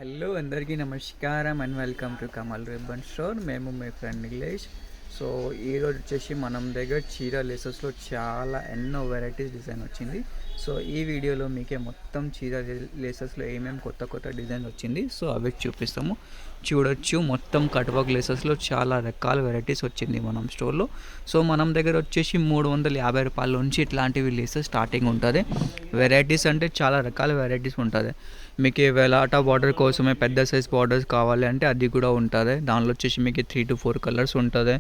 Hello అందరికీ నమస్కారం and welcome to Kamal ribbon store. మేము మీ ఫ్రెండ్ నిలేష్. సో ఈరోజు వచ్చేసి మనం దగ్గర చీర లేసెస్లో చాలా ఎన్నో వెరైటీస్ డిజైన్ వచ్చింది. సో ఈ వీడియోలో మీకే మొత్తం చీర లేసెస్లో ఏమేమి కొత్త కొత్త డిజైన్ వచ్చింది సో అవి చూపిస్తాము. చూడొచ్చు, మొత్తం కట్ వర్క్ లేసెస్లో చాలా రకాల వెరైటీస్ వచ్చింది మనం స్టోర్లో. సో మనం దగ్గర వచ్చేసి 350 రూపాయల నుంచి ఇట్లాంటివి లేసెస్ స్టార్టింగ్ ఉంటుంది. వెరైటీస్ అంటే చాలా రకాల వెరైటీస్ ఉంటుంది. మీకు వెలాటా బార్డర్ కోసమే పెద్ద సైజ్ బార్డర్స్ కావాలి అంటే అది కూడా ఉంటుంది. దానిలో వచ్చేసి మీకు 3 to 4 కలర్స్ ఉంటుంది.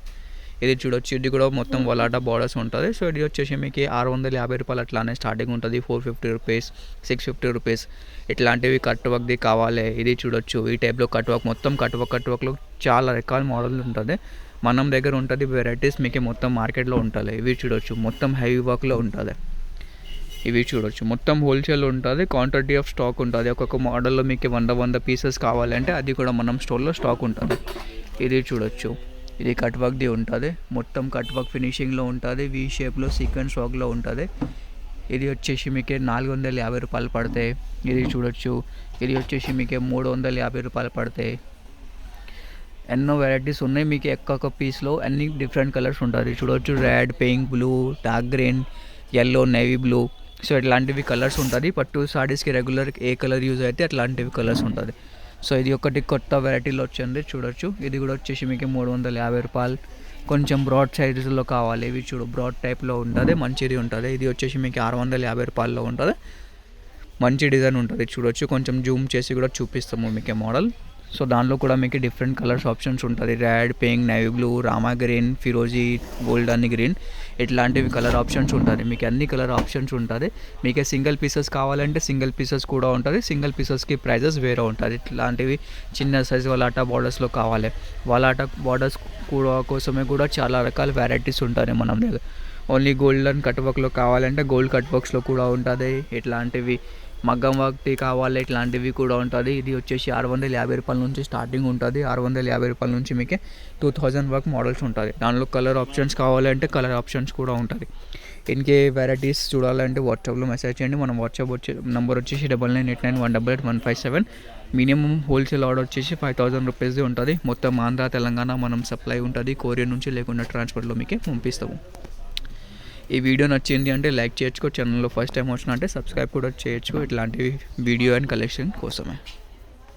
ఇది చూడొచ్చు, ఇది కూడా మొత్తం వలాటా బార్డర్స్ ఉంటుంది. సో ఇది వచ్చేసి మీకు 650 రూపాయలు అట్లానే స్టార్టింగ్ ఉంటుంది. 450 రూపీస్, 650 రూపీస్ ఇట్లాంటివి కట్ వర్క్ది కావాలి. ఇది చూడొచ్చు, ఈ టైప్లో కట్ వర్క్, మొత్తం కట్ వర్క్లో చాలా రకాల మోడల్ ఉంటుంది. మనం దగ్గర ఉంటుంది వెరైటీస్ మీకు మొత్తం మార్కెట్లో ఉంటుంది. ఇవి చూడొచ్చు, మొత్తం హెవీ వర్క్లో ఉంటుంది. ఇవి చూడొచ్చు, మొత్తం హోల్సేల్ ఉంటుంది. క్వాంటిటీ ఆఫ్ స్టాక్ ఉంటుంది. ఒక్కొక్క మోడల్లో మీకు 100 పీసెస్ కావాలంటే అది కూడా మనం స్టోర్లో స్టాక్ ఉంటుంది. ఇది చూడొచ్చు, ఇది కట్ వర్క్ది ఉంటుంది. మొత్తం కట్ వర్క్ ఫినిషింగ్లో ఉంటుంది. వీ షేప్లో సీక్వెన్స్ వర్క్లో ఉంటుంది. ఇది వచ్చేసి మీకు 450 రూపాయలు పడతాయి. ఇది చూడొచ్చు, ఇది వచ్చేసి మీకు 350 రూపాయలు పడతాయి. ఎన్నో వెరైటీస్ ఉన్నాయి. మీకు ఒక్కొక్క పీస్లో అన్ని డిఫరెంట్ కలర్స్ ఉంటుంది. చూడొచ్చు, red, pink, blue, dark green, yellow, navy blue. So ఇట్లాంటివి కలర్స్ ఉంటుంది. పట్టు సారీస్కి రెగ్యులర్ ఏ కలర్ యూజ్ అయితే అట్లాంటివి కలర్స్ ఉంటుంది. సో ఇది ఒకటి కొత్త వెరైటీలో వచ్చింది. చూడొచ్చు, ఇది కూడా వచ్చేసి మీకు 350 రూపాయలు. కొంచెం బ్రాడ్ సైజులో కావాలి, ఇవి చూడు బ్రాడ్ టైప్లో ఉంటుంది, మంచిది ఉంటుంది. ఇది వచ్చేసి మీకు 650 రూపాయల్లో ఉంటుంది. మంచి డిజైన్ ఉంటుంది. చూడొచ్చు, కొంచెం జూమ్ చేసి కూడా చూపిస్తాము మీకు మోడల్. సో దానిలో కూడా మీకు డిఫరెంట్ కలర్స్ ఆప్షన్స్ ఉంటుంది. Red, pink, navy blue, Rama green, ఫిరోజీ, గోల్డెన్ గ్రీన్ ఇట్లాంటివి కలర్ ఆప్షన్స్ ఉంటుంది. మీకు అన్ని కలర్ ఆప్షన్స్ ఉంటుంది. మీకు సింగిల్ పీసెస్ కావాలంటే సింగిల్ పీసెస్ కూడా ఉంటుంది. సింగిల్ పీసెస్కి ప్రైజెస్ వేరే ఉంటుంది. ఇట్లాంటివి చిన్న సైజ్ వలాటా బార్డర్స్లో కావాలి. వలాటా బార్డర్స్ కూడా కోసమే కూడా చాలా రకాల వెరైటీస్ ఉంటుంది మనం దగ్గర. ఓన్లీ గోల్డెన్ కట్ వర్క్లో కావాలంటే గోల్డ్ కట్ వర్క్స్లో కూడా ఉంటుంది. ఇట్లాంటివి మగ్గం వర్క్ది కావాలి, ఇట్లాంటివి కూడా ఉంటుంది. ఇది వచ్చేసి 650 రూపాయల నుంచి స్టార్టింగ్ ఉంటుంది. 650 రూపాయల నుంచి మీకు 2000 వరకు మోడల్స్ ఉంటుంది. దానిలో కలర్ ఆప్షన్స్ కావాలంటే కలర్ ఆప్షన్స్ కూడా ఉంటుంది. ఇంకే వెరైటీస్ చూడాలంటే వాట్సాప్లో మెసేజ్ చేయండి. మన వాట్సాప్ నెంబర్ వచ్చేసి 9989188157. మినిమం హోల్సేల్ ఆర్డర్ వచ్చేసి 5000 రూపీస్ది ఉంటుంది. మొత్తం ఆంధ్ర, తెలంగాణ మనం సప్లై ఉంటుంది. కొరియర్ నుంచి లేకుండా ట్రాన్స్పోర్ట్లో మీకే పంపిస్తాము. ఈ వీడియో నచ్చింది అంటే లైక్ చేయొచ్చు. ఛానల్లో ఫస్ట్ టైం వచ్చినా అంటే సబ్స్క్రైబ్ కూడా చేయొచ్చు. ఇట్లాంటివి వీడియో అండ్ కలెక్షన్ కోసమే.